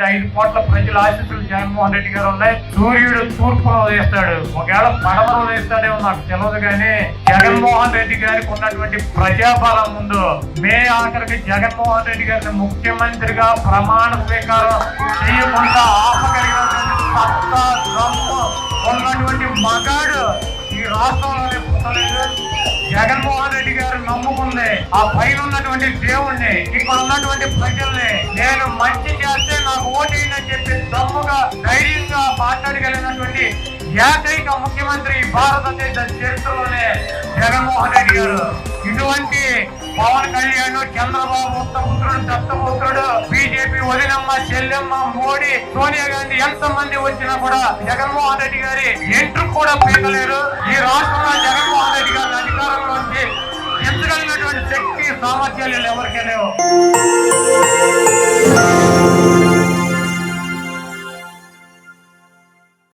5 కోట్ల ప్రజల ఆశీస్సులు జగన్మోహన్ రెడ్డి గారు ఉన్నాయి. సూర్యుడు తూర్పును ఉదయిస్తాడు, ఒకవేళ పడమర ఉదయిస్తాడేమో నాకు తెలియదు, కానీ జగన్మోహన్ రెడ్డి గారికి ఉన్నటువంటి ప్రజాబలం ముందు మే ఆఖరికి జగన్మోహన్ రెడ్డి గారిని ముఖ్యమంత్రిగా ప్రమాణ స్వీకారం చేయకుండా ఆపగలిగినటువంటి సత్తా దమ్ము ఉన్నటువంటి మగాడు ఈ రాష్ట్రంలోనే పుట్టలేదు. జగన్మోహన్ రెడ్డి గారు నమ్ముకుంది ఆ పైన ఉన్నటువంటి దేవుణ్ణి, ఇక్కడ ఉన్నటువంటి ప్రజల్ని. నేను మంచి చేస్తే నాకు ఓటేయని చెప్పి దమ్ముగా ధైర్యంగా మాట్లాడగలిగినటువంటి ఏకైక ముఖ్యమంత్రి భారతదేశ చరిత్రలోనే జగన్మోహన్ రెడ్డి గారు. ఇటువంటి పవన్ కళ్యాణ్, చంద్రబాబు ఉత్తపుత్రుడు, దత్తపుత్రుడు, బీజేపీ వదినమ్మ, చెల్లెమ్మ, మోడీ, సోనియా గాంధీ ఎంతమంది వచ్చినా కూడా జగన్మోహన్ రెడ్డి గారి ఎంట్రు కూడా పీకలేరు. ఈ రాష్ట్రంలో జగన్మోహన్ రెడ్డి గారిని అధికారంలోంచి ఎంచగలిగినటువంటి శక్తి, సామర్థ్యాలు ఎవరికీ లేవు.